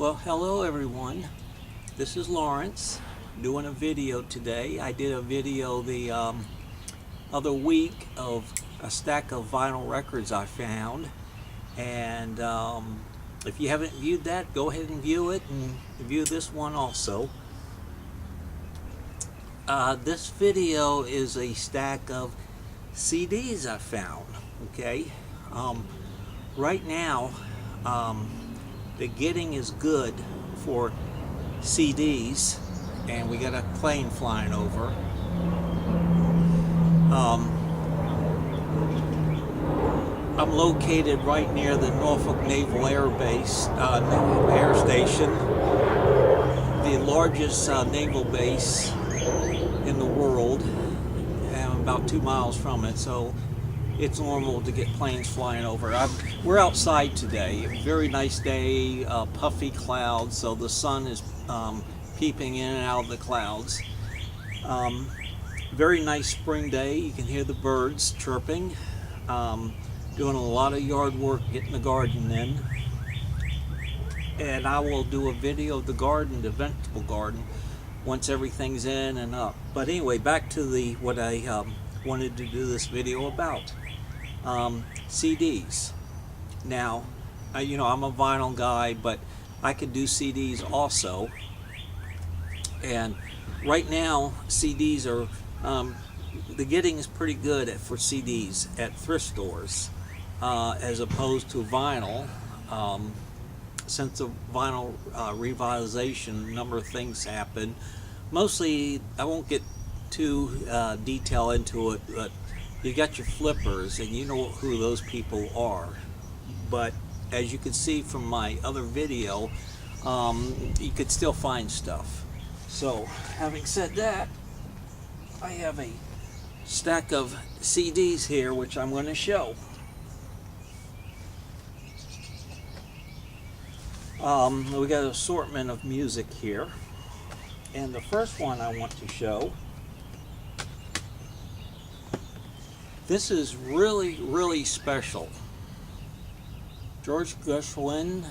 Well, hello everyone. This is Lawrence doing a video today. I did a video the other week of a stack of vinyl records I found, and if you haven't viewed that, go ahead and view it and view this one also. This video is a stack of CDs I found. Okay, right now the getting is good for CDs, and we got a plane flying over. I'm located right near the Norfolk Naval Air Base, Air Station, the largest naval base in the world, and I'm about 2 miles from it, so it's normal to get planes flying over. We're outside today. Very nice day, puffy clouds, so the sun is peeping in and out of the clouds. Very nice spring day. You can hear the birds chirping. Doing a lot of yard work, getting the garden in. And I will do a video of the garden, the vegetable garden, once everything's in and up. But anyway, back to what I wanted to do this video about. CDs. Now, I'm a vinyl guy, but I could do CDs also. And right now, CDs are, the getting is pretty good for CDs at thrift stores, as opposed to vinyl. Since the vinyl revitalization, a number of things happen. Mostly, I won't get too detailed into it, but you got your flippers, and you know who those people are. But as you can see from my other video, you could still find stuff. So, having said that, I have a stack of CDs here, which I'm going to show. We got an assortment of music here, and the first one I want to show, this is really, really special. George Gershwin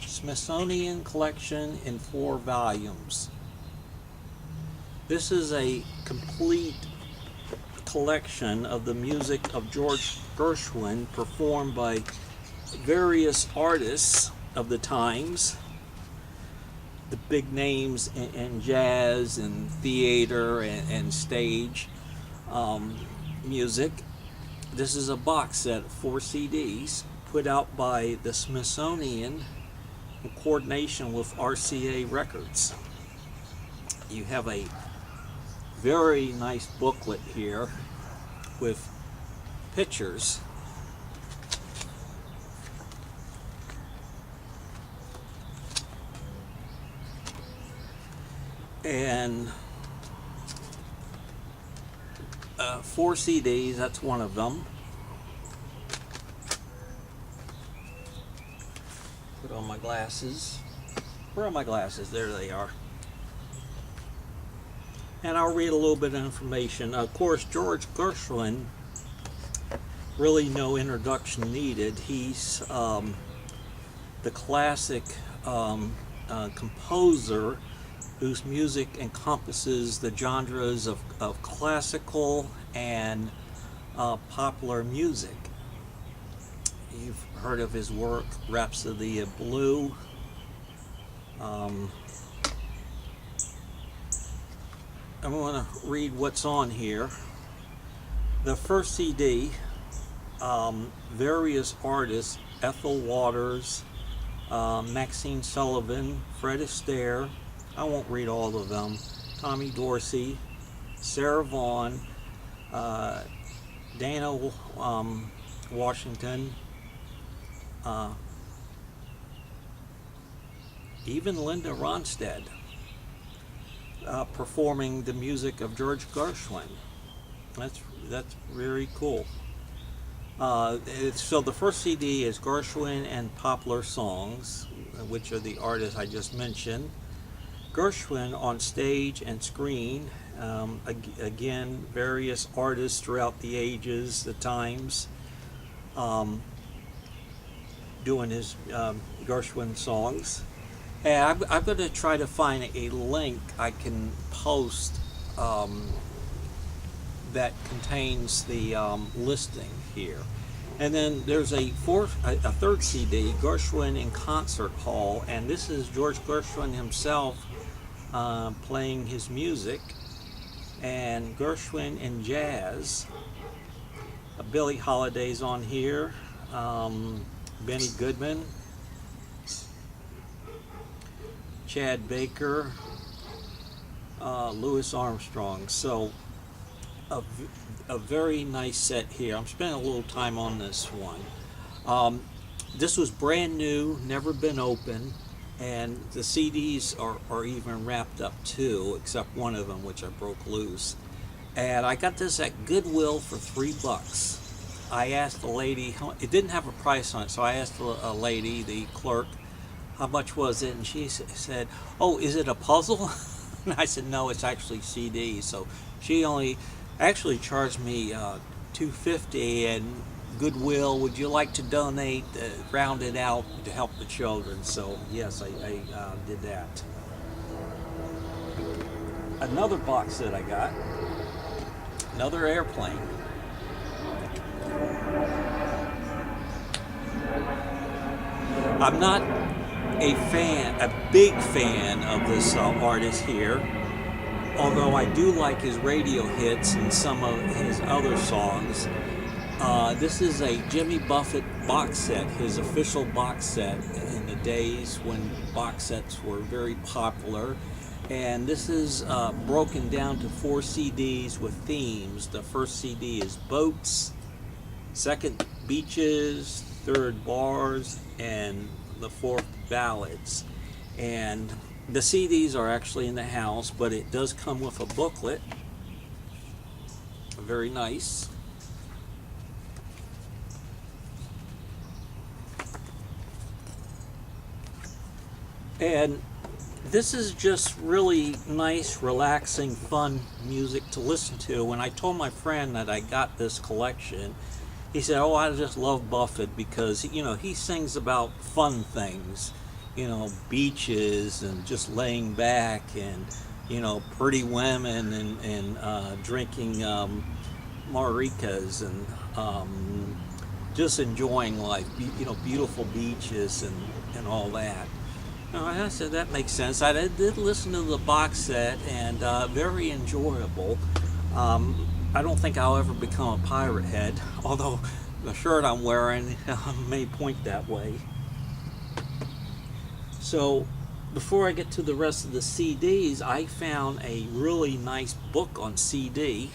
Smithsonian Collection in 4 volumes. This is a complete collection of the music of George Gershwin performed by various artists of the times, the big names in jazz and theater and stage music. This is a box set of 4 CDs put out by the Smithsonian in coordination with RCA Records. You have a very nice booklet here with pictures. And 4 CDs, that's one of them. Put on my glasses. Where are my glasses? There they are. And I'll read a little bit of information. Of course, George Gershwin, really no introduction needed. He's the classic composer whose music encompasses the genres of classical and popular music. You've heard of his work, Rhapsody of Blue. I'm going to read what's on here. The first CD, various artists, Ethel Waters, Maxine Sullivan, Fred Astaire, I won't read all of them, Tommy Dorsey, Sarah Vaughan, Dana Washington, even Linda Ronstadt, performing the music of George Gershwin. That's very cool. So the first CD is Gershwin and Popular Songs, which are the artists I just mentioned. Gershwin on stage and screen, again, various artists throughout the ages, the times. doing his Gershwin songs. And I'm going to try to find a link I can post that contains the listing here. And then there's a third CD, Gershwin in Concert Hall, and this is George Gershwin himself playing his music, and Gershwin in jazz. Billie Holiday's on here, Benny Goodman, Chad Baker, Louis Armstrong. So a very nice set here. I'm spending a little time on this one. This was brand new, never been opened, and the CDs are even wrapped up too, except one of them, which I broke loose. And I got this at Goodwill for $3. I asked the lady, it didn't have a price on it, so I asked a lady, the clerk, how much was it? And she said, "Oh, is it a puzzle?" And I said, "No, it's actually CD." So she only actually charged me $2.50, and Goodwill, would you like to donate, round it out to help the children? So yes, I did that. Another box that I got, another airplane. I'm not a big fan of this artist here, although I do like his radio hits and some of his other songs. This is a Jimmy Buffett box set, his official box set in the days when box sets were very popular. And this is broken down to 4 CDs with themes. The first CD is Boats, second Beaches, third Bars, and the fourth Ballads. And the CDs are actually in the house, but it does come with a booklet. Very nice. And this is just really nice, relaxing, fun music to listen to. When I told my friend that I got this collection, he said, "Oh, I just love Buffett because, you know, he sings about fun things, you know, beaches and just laying back and, you know, pretty women and drinking margaritas and just enjoying life, you know, beautiful beaches and all that." I said, that makes sense. I did listen to the box set, and very enjoyable. I don't think I'll ever become a pirate head, although the shirt I'm wearing may point that way. So before I get to the rest of the CDs, I found a really nice book on CD.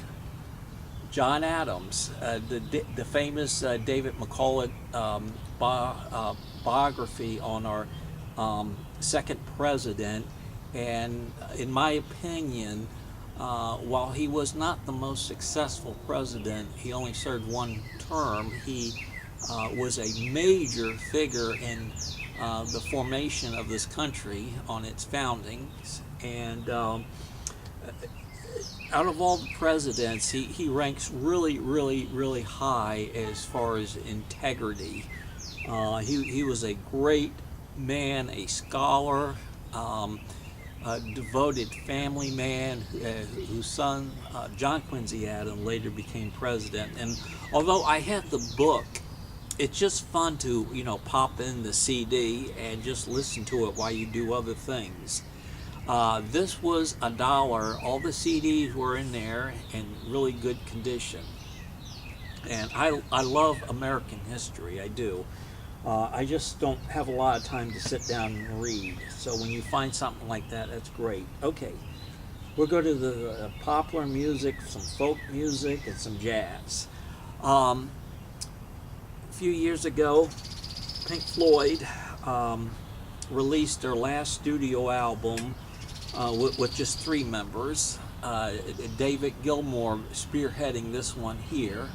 John Adams, the famous David McCullough biography on our second president. And in my opinion, while he was not the most successful president, he only served one term, he was a major figure in the formation of this country on its foundings. And out of all the presidents, he ranks really high as far as integrity. He was a great man, a scholar, a devoted family man, whose son John Quincy Adams later became president. And although I have the book, it's just fun to, you know, pop in the CD and just listen to it while you do other things. This was $1. All the CDs were in there in really good condition. And I love American history, I do. I just don't have a lot of time to sit down and read. So when you find something like that, that's great. Okay, we'll go to the popular music, some folk music, and some jazz. A few years ago, Pink Floyd released their last studio album with just 3 members. David Gilmour spearheading this one here.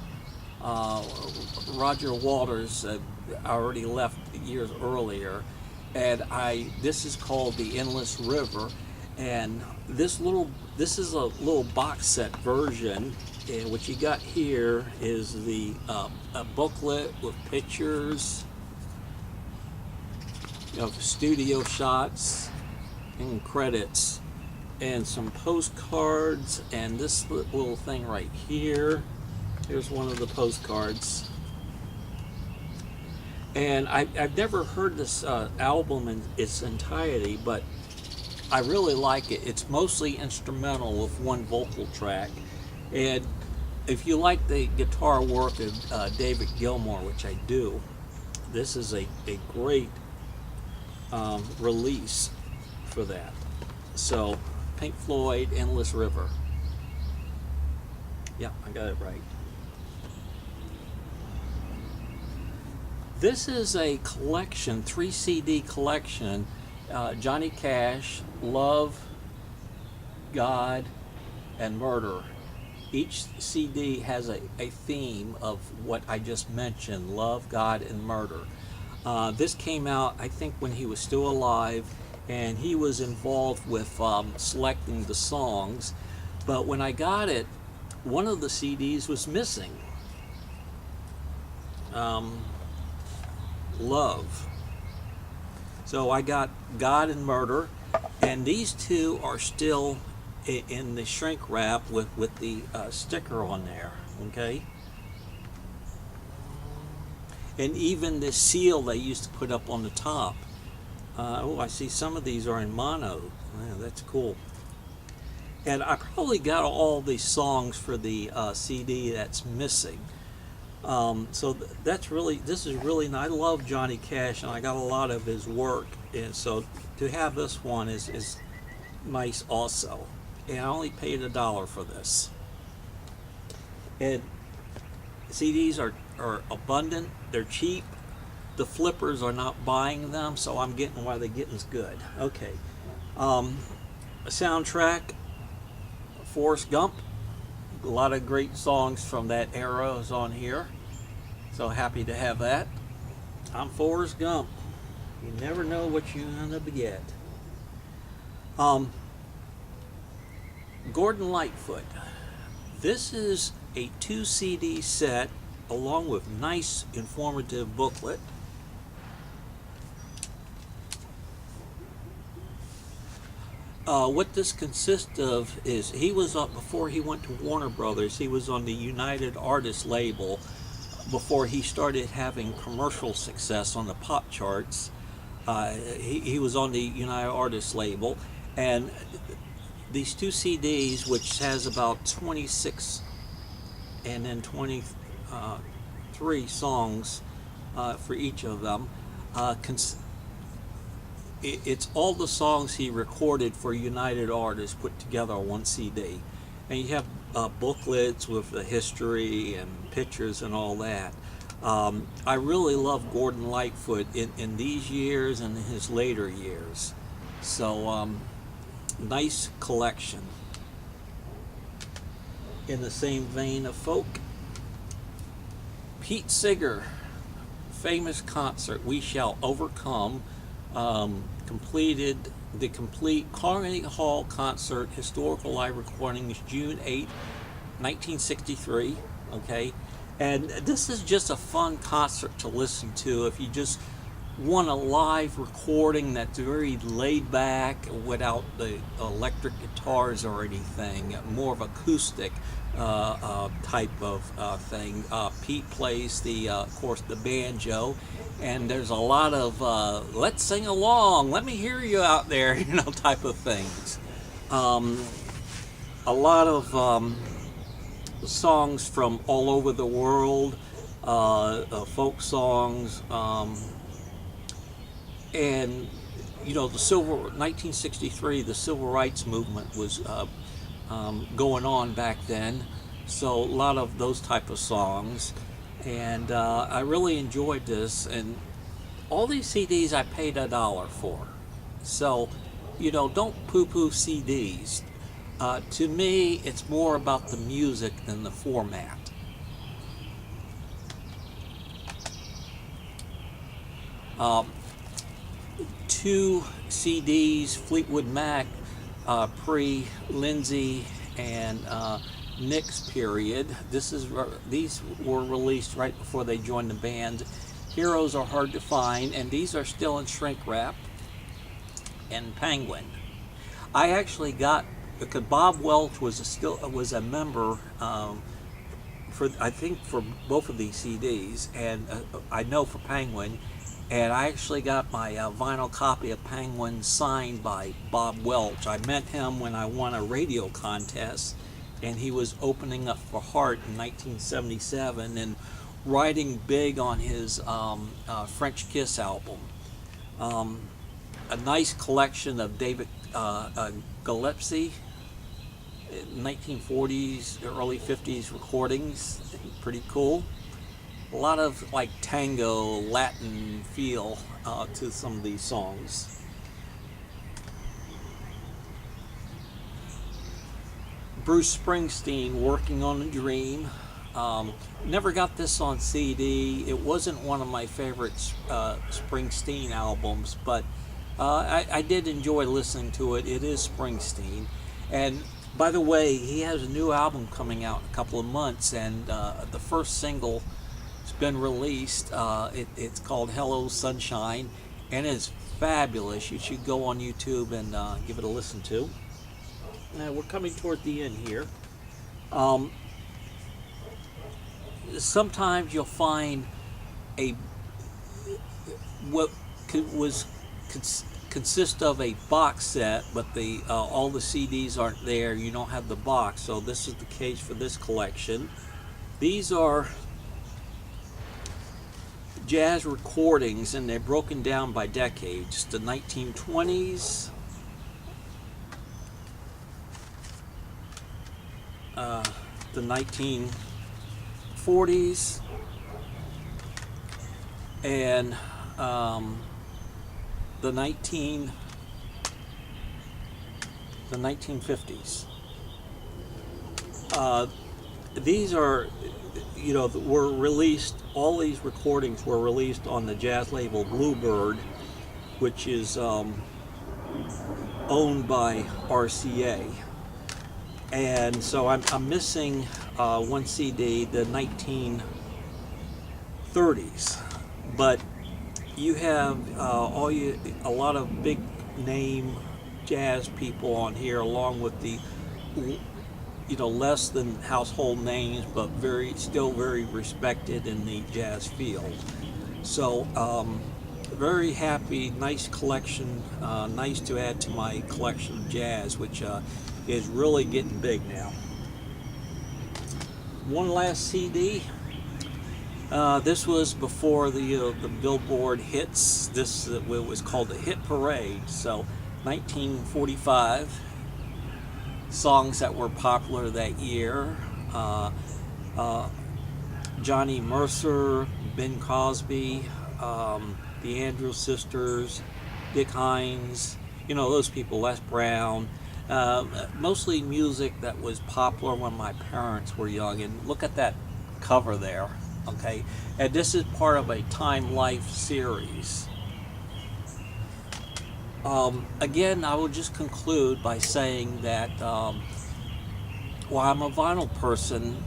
Roger Waters already left years earlier, and this is called The Endless River, and this is a little box set version, and what you got here is the a booklet with pictures of studio shots and credits and some postcards, and this little thing right here. Here's one of the postcards. And I've never heard this album in its entirety, but I really like it. It's mostly instrumental with one vocal track. And if you like the guitar work of David Gilmour, which I do, this is a great release for that. So, Pink Floyd, Endless River. Yeah, I got it right. This is a collection, 3 CD collection. Johnny Cash, Love, God, and Murder. Each CD has a theme of what I just mentioned, love, God, and murder. This came out, I think, when he was still alive, and he was involved with selecting the songs. But when I got it, one of the CDs was missing. Love. So I got God and Murder, and these two are still in the shrink wrap with the sticker on there, okay? And even the seal they used to put up on the top. Oh, I see some of these are in mono. Yeah, that's cool. And I probably got all these songs for the CD that's missing. So that's really, this is really nice. I love Johnny Cash, and I got a lot of his work, and so to have this one is nice also. And I only paid $1 for this. And CDs are abundant, they're cheap. The flippers are not buying them, so I'm getting why they're getting good. Okay. A soundtrack, Forrest Gump. A lot of great songs from that era is on here. So happy to have that. I'm Forrest Gump. You never know what you're gonna get. Gordon Lightfoot. This is a 2 CD set along with nice informative booklet. What this consists of is he was up before he went to Warner Brothers. He was on the United Artists label before he started having commercial success on the pop charts. He was on the United Artists label, and these 2 CDs, which has about 26 and then 23 songs for each of them, it's all the songs he recorded for United Artists put together on one CD. And you have booklets with the history and pictures and all that. I really love Gordon Lightfoot in these years and in his later years. So, nice collection. In the same vein of folk, Pete Seeger, famous concert, We Shall Overcome, completed the complete Carnegie Hall concert, historical live recordings, June 8, 1963, okay? And this is just a fun concert to listen to if you just want a live recording that's very laid back without the electric guitars or anything, more of acoustic type of thing. Pete plays of course, the banjo, and there's a lot of let's sing along, let me hear you out there, type of things. A lot of songs from all over the world, folk songs, and the 1963, the civil rights movement was going on back then, so a lot of those type of songs, and I really enjoyed this. And all these CDs I paid $1 for, so don't poo-poo CDs. To me, it's more about the music than the format. Two CDs, Fleetwood Mac, pre-Lindsay and Nick's period. These were released right before they joined the band, Heroes are hard to find, and these are still in shrink wrap. And Penguin. I actually got, because Bob Welch was a member, for I think for both of these CDs, and I know for Penguin, and I actually got my vinyl copy of Penguin signed by Bob Welch. I met him when I won a radio contest, and he was opening up for Heart in 1977 and riding big on his French Kiss album. A nice collection of David Gillespie 1940s, early 50s recordings. Pretty cool. A lot of like tango, Latin feel to some of these songs. Bruce Springsteen, Working on a Dream. Never got this on CD. It wasn't one of my favorite Springsteen albums, but I did enjoy listening to it. It is Springsteen. And by the way, he has a new album coming out in a couple of months, and the first single has been released. It's called Hello Sunshine, and it's fabulous. You should go on YouTube and give it a listen to. We're coming toward the end here. Sometimes you'll find what consist of a box set, but all the CDs aren't there. You don't have the box, so this is the case for this collection. These are jazz recordings, and they're broken down by decades. The 1920s, the 1940s, and the 1950s. These are, were released. All these recordings were released on the jazz label Bluebird, which is owned by RCA. And so I'm missing one CD, the 1930s, but you have a lot of big name jazz people on here, along with the less than household names, but still very respected in the jazz field. So very happy, nice collection, nice to add to my collection of jazz, which is really getting big now. One last CD. This was before the Billboard hits. This was called the Hit Parade. So 1945 songs that were popular that year. Johnny Mercer, Ben Crosby, the Andrews Sisters, Dick Hines, those people, Les Brown. Mostly music that was popular when my parents were young. And look at that cover there. Okay, and this is part of a Time Life series. Again, I will just conclude by saying that while I'm a vinyl person,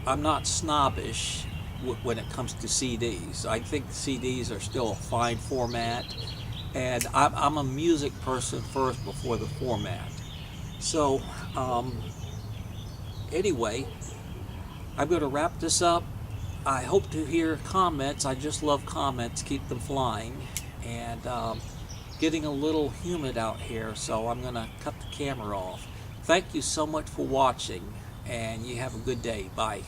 I'm not snobbish when it comes to CDs. I think CDs are still a fine format, and I'm a music person first before the format. So anyway, I'm going to wrap this up. I hope to hear comments. I just love comments. Keep them flying. And getting a little humid out here, so I'm going to cut the camera off. Thank you so much for watching, and you have a good day. Bye.